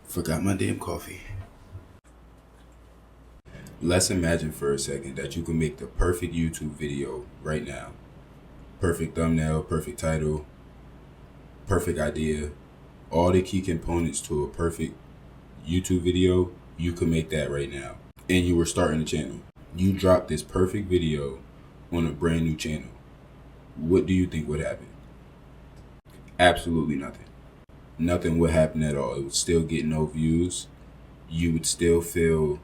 Forgot my damn coffee. Let's imagine for a second that you can make the perfect YouTube video right now. Perfect thumbnail, perfect title, perfect idea. All the key components to a perfect YouTube video, you can make that right now. And you were starting a channel. You dropped this perfect video on a brand new channel. What do you think would happen? Absolutely nothing. Nothing would happen at all. It would still get no views. You would feel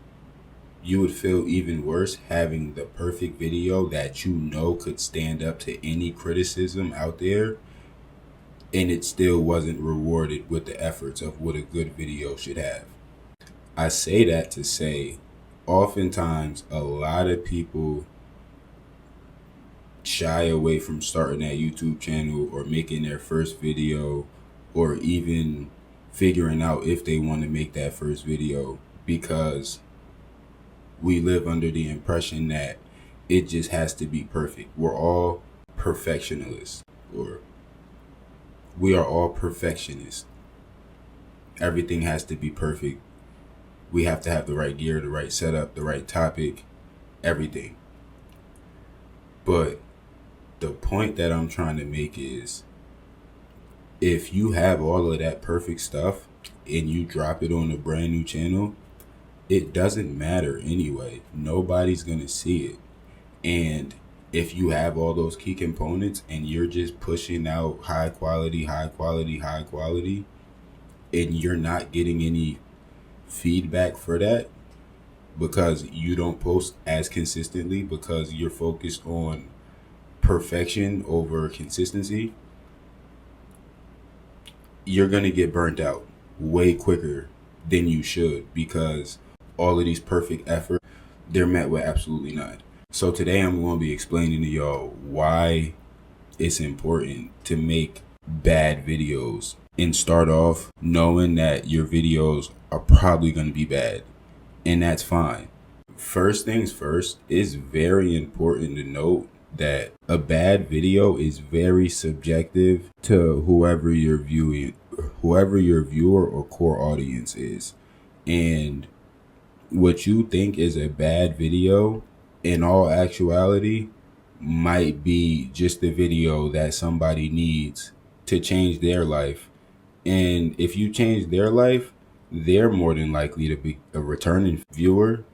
even worse having the perfect video that you know could stand up to any criticism out there, and it still wasn't rewarded with the efforts of what a good video should have. I say that to say, oftentimes a lot of people shy away from starting that YouTube channel or making their first video or even figuring out if they want to make that first video because we live under the impression that it just has to be perfect. We're all perfectionists, or we are all perfectionists. Everything has to be perfect. We have to have the right gear, the right setup, the right topic, everything. But the point that I'm trying to make is, if you have all of that perfect stuff and you drop it on a brand new channel, it doesn't matter anyway. Nobody's going to see it. And if you have all those key components and you're just pushing out high quality, and you're not getting any feedback for that because you don't post as consistently because you're focused on perfection over consistency, you're going to get burnt out way quicker than you should, because all of these perfect efforts, they're met with absolutely none. So today I'm going to be explaining to y'all why it's important to make bad videos and start off knowing that your videos are probably going to be bad, and that's fine. First things first, it's very important to note that a bad video is very subjective to whoever your viewer or core audience is. And what you think is a bad video, in all actuality, might be just the video that somebody needs to change their life. And if you change their life, they're more than likely to be a returning viewer,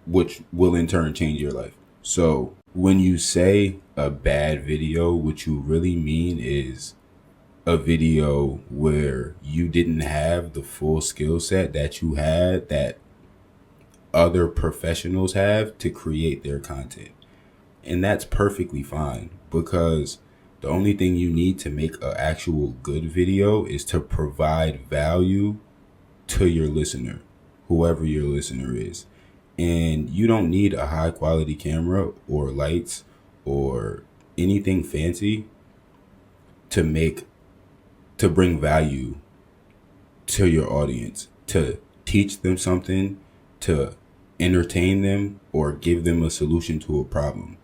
which will in turn change your life. So when you say a bad video, what you really mean is a video where you didn't have the full skill set that you had, that other professionals have, to create their content. And that's perfectly fine, because the only thing you need to make an actual good video is to provide value to your listener, whoever your listener is. And you don't need a high quality camera or lights or anything fancy to bring value to your audience, to teach them something, to entertain them, or give them a solution to a problem.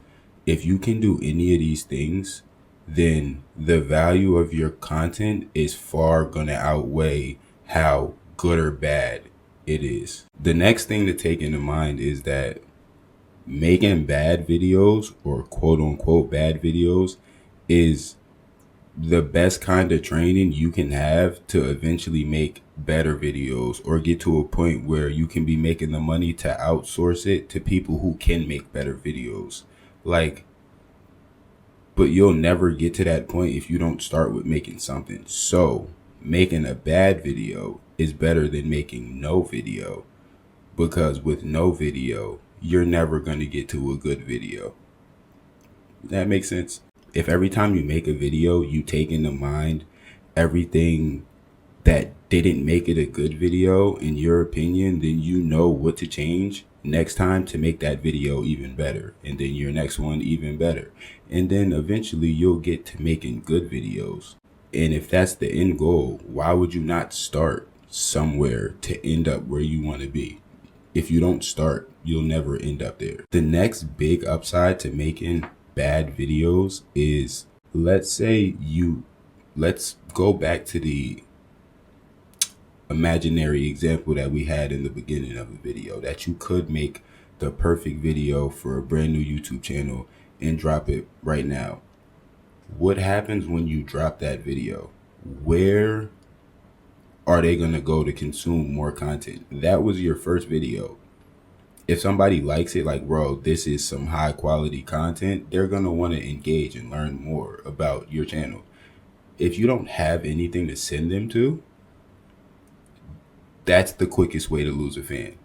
If you can do any of these things, then the value of your content is far gonna outweigh how good or bad it is. The next thing to take into mind is that making bad videos, or quote unquote bad videos, is the best kind of training you can have to eventually make better videos, or get to a point where you can be making the money to outsource it to people who can make better videos. But you'll never get to that point if you don't start with making something. So making a bad video is better than making no video, because with no video, you're never going to get to a good video. That makes sense? If every time you make a video, you take into mind everything that didn't make it a good video, in your opinion, then you know what to change next time to make that video even better, and then your next one even better. And then eventually you'll get to making good videos. And if that's the end goal, why would you not start somewhere to end up where you want to be? If you don't start, you'll never end up there. The next big upside to making bad videos is, let's go back to imaginary example that we had in the beginning of the video, that you could make the perfect video for a brand new YouTube channel and drop it right now. What happens when you drop that video? Where are they going to go to consume more content? That was your first video. If somebody likes it, like, bro, this is some high quality content, they're going to want to engage and learn more about your channel. If you don't have anything to send them to, that's the quickest way to lose a fan.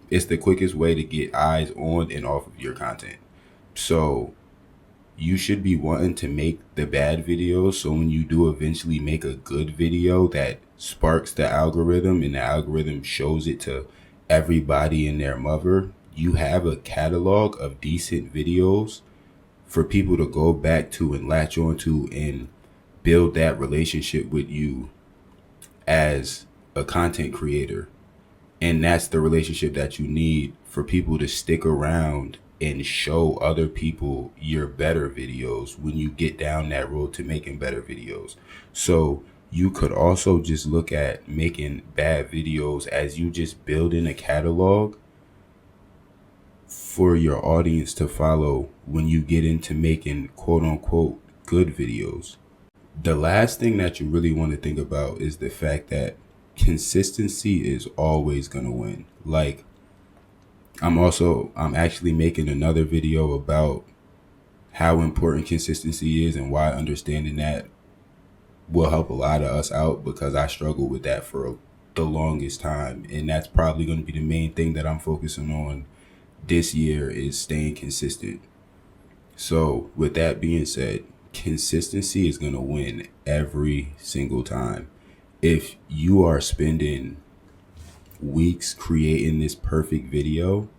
It's the quickest way to get eyes on and off of your content. So you should be wanting to make the bad videos, so when you do eventually make a good video that sparks the algorithm and the algorithm shows it to everybody and their mother, you have a catalog of decent videos for people to go back to and latch onto and build that relationship with you as a content creator. And that's the relationship that you need for people to stick around and show other people your better videos when you get down that road to making better videos. So you could also just look at making bad videos as you just building a catalog for your audience to follow when you get into making quote unquote good videos. The last thing that you really want to think about is the fact that consistency is always going to win. Like, I'm actually making another video about how important consistency is and why understanding that will help a lot of us out, because I struggled with that for the longest time. And that's probably going to be the main thing that I'm focusing on this year, is staying consistent. So with that being said, consistency is going to win every single time. If you are spending weeks creating this perfect video,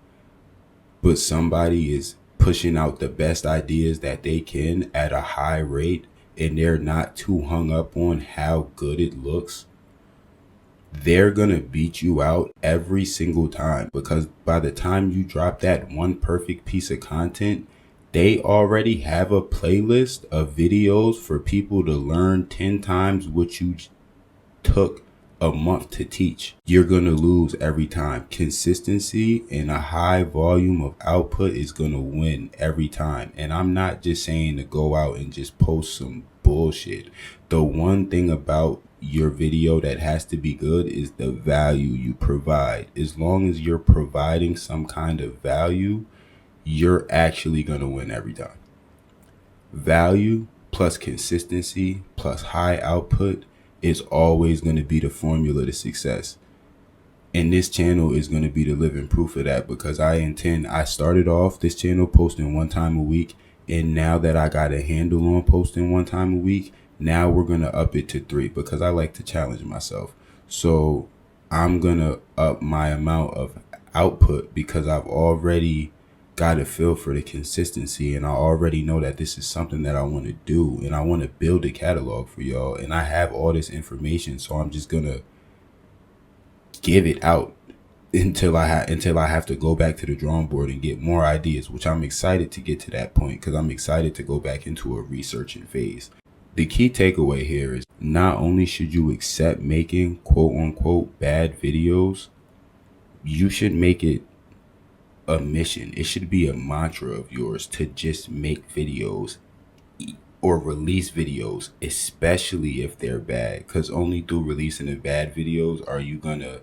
but somebody is pushing out the best ideas that they can at a high rate, and they're not too hung up on how good it looks, they're gonna beat you out every single time, because by the time you drop that one perfect piece of content, they already have a playlist of videos for people to learn 10 times what you took a month to teach. You're going to lose every time. Consistency and a high volume of output is going to win every time. And I'm not just saying to go out and just post some bullshit. The one thing about your video that has to be good is the value you provide. As long as you're providing some kind of value, you're actually going to win every time. Value plus consistency plus high output is always going to be the formula to success. And this channel is going to be the living proof of that, because I started off this channel posting 1 time a week. And now that I got a handle on posting 1 time a week, now we're going to up it to 3, because I like to challenge myself. So I'm going to up my amount of output, because I've already got a feel for the consistency, and I already know that this is something that I want to do, and I want to build a catalog for y'all, and I have all this information, so I'm just gonna give it out until I have to go back to the drawing board and get more ideas, which I'm excited to get to that point, because I'm excited to go back into a researching phase. The key takeaway here is, not only should you accept making quote unquote bad videos, you should make it a mission. It should be a mantra of yours to just make videos or release videos, especially if they're bad, because only through releasing the bad videos are you gonna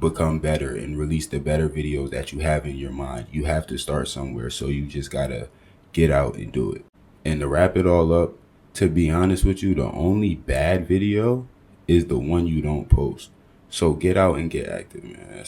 become better and release the better videos that you have in your mind. You have to start somewhere, so you just gotta get out and do it. And to wrap it all up, to be honest with you, the only bad video is the one you don't post. So get out and get active, man.